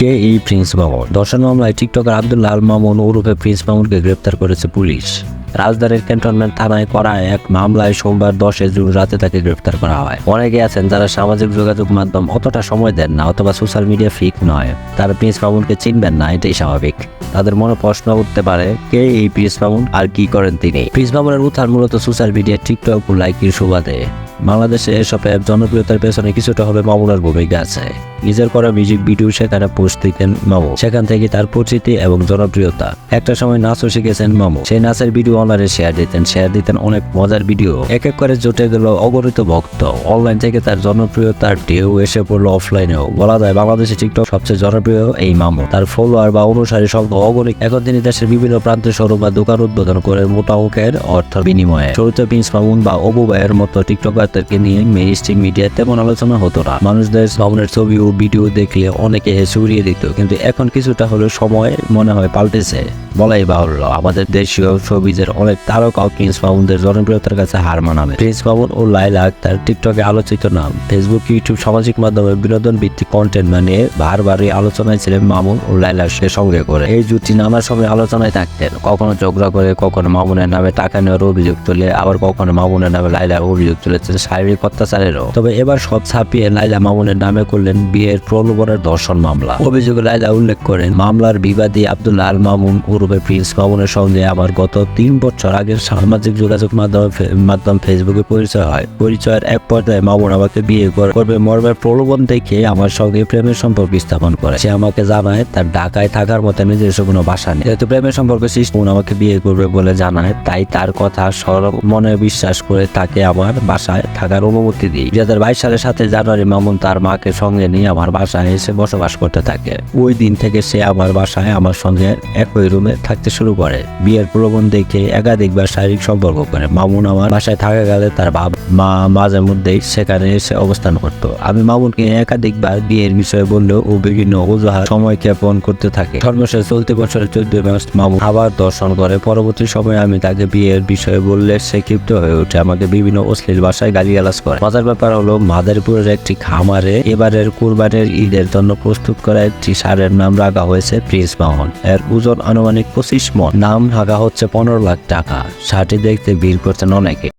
কে এই প্রিন্স মামুন? ধর্ষণ মামলায় টিকটকার আব্দুল্লাহ আল মামুন ওরফে প্রিন্স মামুনকে গ্রেপ্তার করেছে পুলিশ। রাজধানীর ক্যান্টনমেন্ট থানায় করা এক মামলায় সোমবার 10 জুন রাতে তাকে গ্রেপ্তার করা হয়। অনেকে আছেন যারা সামাজিক যোগাযোগ মাধ্যম অতটা সময় দেন না অথবা সোশ্যাল মিডিয়া ফিক নয়, তারা প্রিন্স মামুনকে চিনবেন না, এটাই স্বাভাবিক। তাদের মনে প্রশ্ন উঠতে পারে, কে এই প্রিন্স মামুন আর কি করেন তিনি? প্রিন্স মামুনের উত্থান মূলত সোশ্যাল মিডিয়া, টিকটক ও লাইকের সুবাদে। বাংলাদেশে এসব অ্যাপ জনপ্রিয়তার পেছনে কিছুটা হবে মামুনের ভূমিকা আছে। নিজের করা মিউজিক ভিডিও সেখানে পোস্ট দিতেন মামুন, সেখান থেকে তার পরিচিতি এবং জনপ্রিয়তা। একটা সময় নাচও শিখেছেন মামুন, সেই নাচের ভিডিও অনলাইনে শেয়ার দিতেন অনেক মজার ভিডিও। এক এক করে জুটে গেল অগণিত ভক্ত। অনলাইন থেকে তার জনপ্রিয়তার ঢেউ এসে পড়লো অফলাইনেও। বলা যায় বাংলাদেশে টিকটক সবচেয়ে জনপ্রিয় এই মামুন। তার ফলোয়ার বা অনুসারী সংখ্যা অগণিত। এখন তিনি দেশের বিভিন্ন প্রান্তে শোরুম বা দোকান উদ্বোধন করে মোটা অঙ্কের অর্থ বিনিময়ে। শুরুতে প্রিন্স মামুন বা অবু ভাইয়ের মতো টিকটকারদেরকে নিয়ে মেইনস্ট্রিম মিডিয়ায় তেমন আলোচনা হতো না। মানুষদের মামুনের ছবি ও ভিডিও দেখলে অনেকে হেসে উড়িয়ে দিত, কিন্তু এখন কিছুটা হলেও সময় মনে হয় পাল্টেছে। বলাই বাহুল্য, আমাদের দেশীয় শোবিজের অনেক তারকাও প্রিন্স মামুনদের জনপ্রিয়তার কাছে হার মানাবে। প্রিন্স মামুন ও লাইলা আক্তার টিকটকে আলোচিত নাম। ফেসবুক, ইউটিউব, সামাজিক মাধ্যমে বিনোদন ভিত্তিক কন্টেন্ট বানিয়ে বারবারই আলোচনায় ছিলেন মামুন ও লাইলার সঙ্গে করে। এই জুটি নানা সময় আলোচনায় থাকতেন, কখনো ঝগড়া করে, কখনো মামুনের নামে টাকা নেওয়ার অভিযোগ তুলে, আবার কখনো মামুনের নামে লাইলার অভিযোগ তুলেছেন শারীরিক অত্যাচারেরও। তবে এবার সব ছাপিয়ে লাইলা মামুনের নামে করলেন বিয়ের প্রলোভনের ধর্ষণ মামলা। অভিযোগে লাইলা উল্লেখ করেন, মামলার বিবাদী আব্দুল্লাহ আল মামুন ওরফে প্রিন্স মামুনের সঙ্গে আমার গত 3 বছর আগের সামাজিক যোগাযোগ মাধ্যম ফেসবুকে পরিচয় হয়। পরিচয়ের এক পর্যায়ে মামুন আমাকে বিয়ে করবে মর্মের প্রলোভন দেখে আমার সঙ্গে প্রেমের সম্পর্ক স্থাপন করে। সে আমাকে জানায় তার ঢাকায় থাকার মতো নিজস্ব কোনো বাসা নেই। যেহেতু প্রেমের সম্পর্ক সৃষ্টি আমাকে বিয়ে করবে বলে জানায়, তাই তার কথা সরব মনে বিশ্বাস করে তাকে আমার বাসায় থাকার অনুমতি দিই। 2022 সালের 7 জানুয়ারি মামুন তার মাকে সঙ্গে নিয়ে আমার বাসায় এসে বসবাস করতে থাকে। ওই দিন থেকে সে আমার বাসায় আমার সঙ্গে একই রুমে থাকতে শুরু করে। বিয়ের প্রলোভন দেখে একাধিকবার শারীরিক সম্পর্ক করে। মামুন আমার বাসায় থাকা গেলে তার মা মাঝে মধ্যেই সেখানে এসে অবস্থান করত। আমি মামুনকে একাধিকবার বিয়ের বিষয়ে বললেও ও বিভিন্ন অজুহাত সময় ক্ষেপণ করতে থাকে। সর্বশেষ চলতি বছরের 14 মার্চ মামুন আবার দর্শন করে। পরবর্তী সময়ে আমি তাকে বিয়ের বিষয়ে বললে সে ক্ষিপ্ত হয়ে ওঠে, আমাকে বিভিন্ন অশ্লীল ভাষায় গালিগালাজ করে। মজার ব্যাপার হলো, মাদারীপুরের একটি খামারে এবারের কুরবানির ঈদের জন্য প্রস্তুত করা একটি ষাঁড়ের নাম রাখা হয়েছে প্রিন্স মামুন। এর ওজন আনুমানিক 25 মণ। নাম রাখা হচ্ছে 15 লাখ টাকা। ষাঁড়টি দেখতে ভিড় করছেন অনেকে।